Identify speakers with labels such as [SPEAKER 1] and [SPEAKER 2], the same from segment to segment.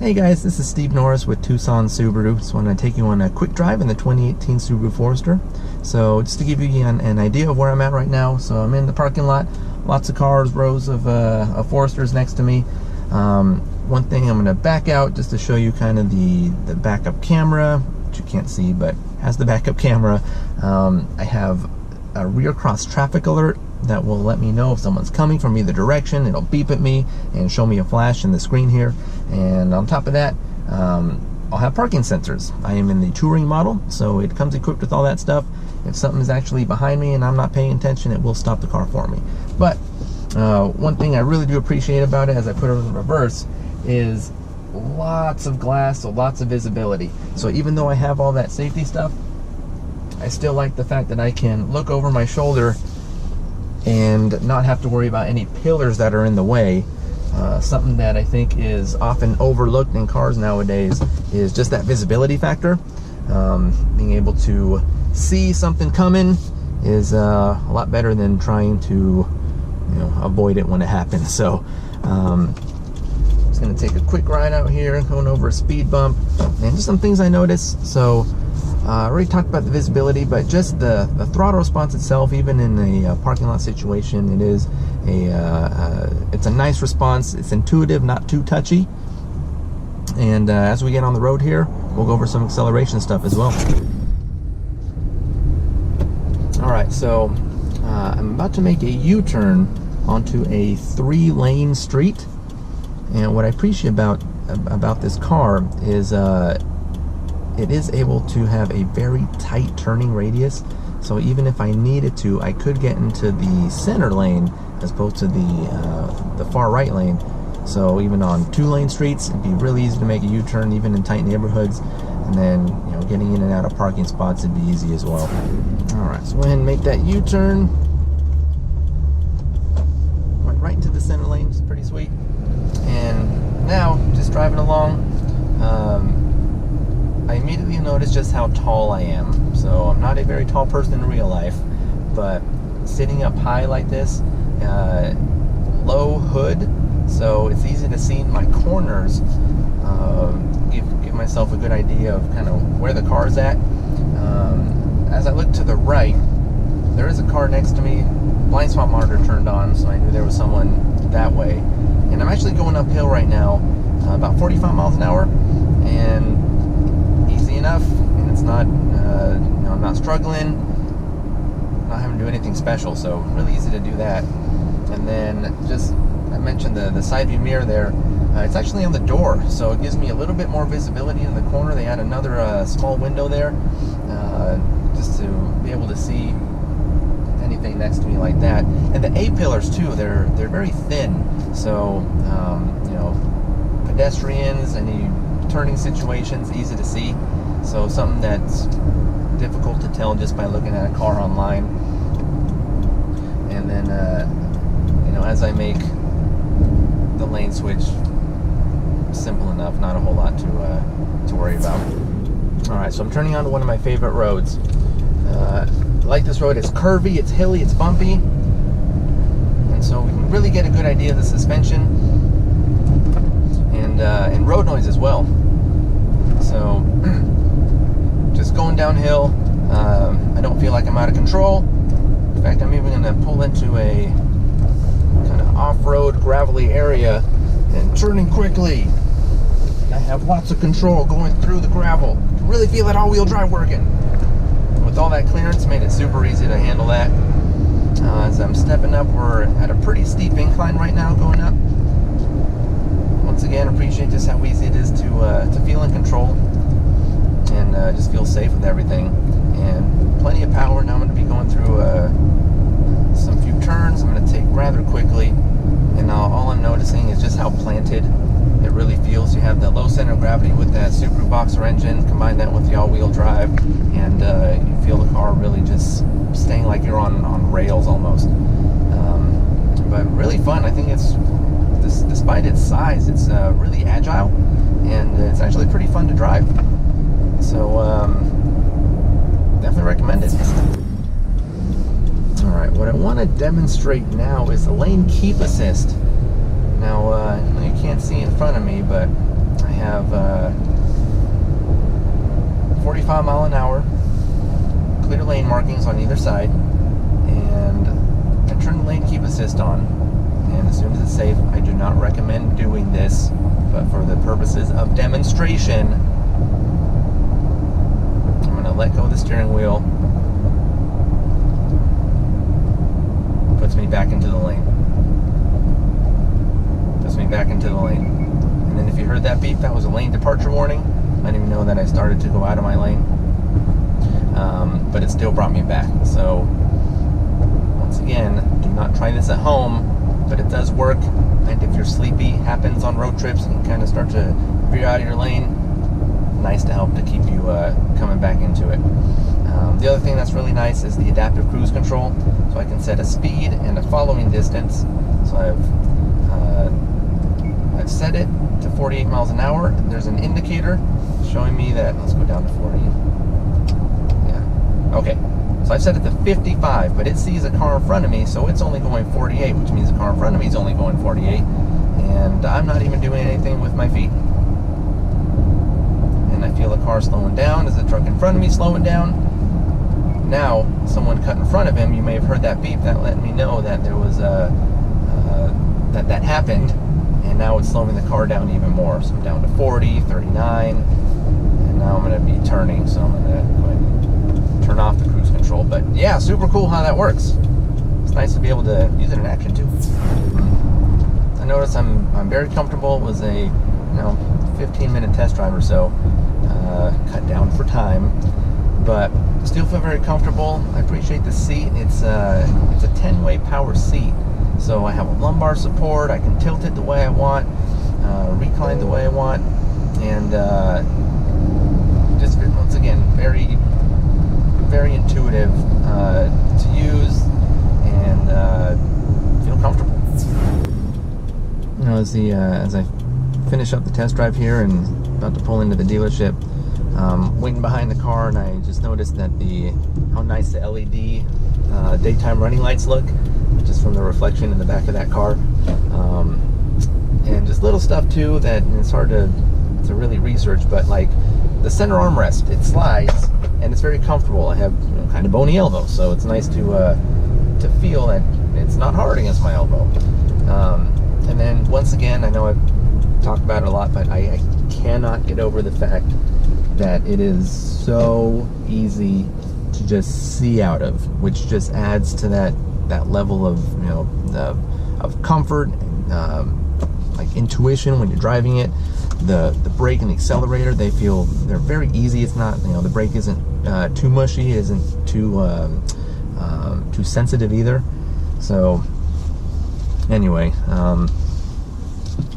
[SPEAKER 1] Hey guys, this is Steve Norris with Tucson Subaru. Just want to take you on a quick drive in the 2018 Subaru Forester. So just to give you an idea of where I'm at right now, so I'm in the parking lot, lots of cars, rows of Foresters next to me. One thing, I'm going to back out just to show you kind of the backup camera, which you can't see, but has the backup camera. I have a rear cross traffic alert that will let me know if someone's coming from either direction. It'll beep at me and show me a flash in the screen here. And on top of that, I'll have parking sensors. I am in the touring model, so it comes equipped with all that stuff. If something is actually behind me and I'm not paying attention, it will stop the car for me. But one thing I really do appreciate about it, as I put it in reverse, is lots of glass, so lots of visibility. So even though I have all that safety stuff, I still like the fact that I can look over my shoulder and not have to worry about any pillars that are in the way. Something that I think is often overlooked in cars nowadays is just that visibility factor. Being able to see something coming is a lot better than trying to, avoid it when it happens. So just gonna take a quick ride out here, going over a speed bump, and just some things I noticed. So I already talked about the visibility, but just the throttle response itself, even in a parking lot situation, it's a nice response. It's intuitive, not too touchy. And as we get on the road here, we'll go over some acceleration stuff as well. All right, so I'm about to make a U-turn onto a 3-lane street, and what I appreciate about this car is it is able to have a very tight turning radius. So even if I needed to, I could get into the center lane as opposed to the far right lane. So even on 2-lane streets, it'd be really easy to make a U-turn, even in tight neighborhoods. And then, getting in and out of parking spots would be easy as well. All right, so go ahead and make that U-turn. Went right into the center lane, it's pretty sweet. And now, just driving along, I immediately noticed just how tall I am. So I'm not a very tall person in real life, but sitting up high like this, low hood, so it's easy to see my corners, give myself a good idea of kind of where the car is at. As I look to the right, there is a car next to me, blind spot monitor turned on, so I knew there was someone that way. And I'm actually going uphill right now, about 45 miles an hour, and easy enough, and it's not, I'm not struggling, not having to do anything special, so really easy to do that. And then I mentioned the side view mirror there. It's actually on the door, so it gives me a little bit more visibility in the corner. They had another small window there, just to be able to see anything next to me like that. And the A-pillars too, they're very thin, so pedestrians, any turning situations, easy to see. So something that's difficult to tell just by looking at a car online. And then as I make the lane switch, simple enough, not a whole lot to worry about. All right, so I'm turning onto one of my favorite roads. I like this road. It's curvy, it's hilly, it's bumpy, and so we can really get a good idea of the suspension and road noise as well. So just going downhill, I don't feel like I'm out of control. In fact, I'm even going to pull into a kind of off-road gravelly area and turning quickly. I have lots of control going through the gravel. You really feel that all-wheel drive working. With all that clearance, made it super easy to handle that. As I'm stepping up, we're at a pretty steep incline right now going up. Once again, appreciate just how easy it is to feel in control and just feel safe with everything. And plenty of power. Now I'm going to be going through some few turns. I'm going to take rather quickly, and all I'm noticing is just how planted it really feels. You have the low center of gravity with that Subaru Boxer engine, combine that with the all-wheel drive, and you feel the car really just staying like you're on rails almost. But really fun. I think it's, despite its size, it's really agile, and it's actually pretty fun to drive. So definitely recommend it. All right, what I want to demonstrate now is the lane keep assist. Now, you can't see in front of me, but I have 45 mile an hour clear lane markings on either side, and I turn the lane keep assist on, and as soon as it's safe. I do not recommend doing this, but for the purposes of demonstration, I'm going to let go of the steering wheel. Puts me back into the lane. Puts me back into the lane. And then if you heard that beep, that was a lane departure warning. I didn't even know that I started to go out of my lane. But it still brought me back. So, once again, do not try this at home, but it does work. And if you're sleepy, happens on road trips, and you kind of start to veer out of your lane, nice to help to keep you coming back into it. The other thing that's really nice is the adaptive cruise control. So I can set a speed and a following distance. So I've set it to 48 miles an hour. And there's an indicator showing me that, let's go down to 40. Yeah, okay. So I've set it to 55, but it sees a car in front of me, so it's only going 48, which means the car in front of me is only going 48. And I'm not even doing anything with my feet. And I feel a car slowing down. Is the truck in front of me slowing down? Now, someone cut in front of him, you may have heard that beep. That let me know that there was that happened, and now it's slowing the car down even more. So I'm down to 40, 39, and now I'm going to be turning, so I'm going to go ahead and turn off the cruise control. But yeah, super cool how that works. It's nice to be able to use it in action too. I notice I'm very comfortable. It was a 15-minute test drive or so, cut down for time, but still feel very comfortable. I appreciate the seat. It's a 10-way power seat, so I have a lumbar support. I can tilt it the way I want, recline the way I want, and just once again very intuitive to use, and feel comfortable. As I finish up the test drive here and about to pull into the dealership, waiting behind the car, and I just noticed that how nice the LED daytime running lights look, just from the reflection in the back of that car, and just little stuff too that it's hard to really research, but like the center armrest, it slides and it's very comfortable. I have kind of bony elbows, so it's nice to feel that it's not hard against my elbow. And then once again, I know I've talked about it a lot, but I cannot get over the fact that it is so easy to just see out of, which just adds to that level of of comfort and like intuition when you're driving it. The brake and the accelerator, they're very easy. It's not, the brake isn't too mushy, it isn't too sensitive either. So anyway,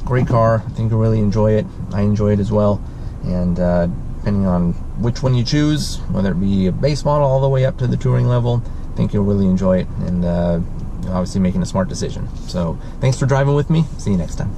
[SPEAKER 1] great car. I think you'll really enjoy it. I enjoy it as well. And depending on which one you choose, whether it be a base model all the way up to the touring level, I think you'll really enjoy it, and obviously making a smart decision. So thanks for driving with me. See you next time.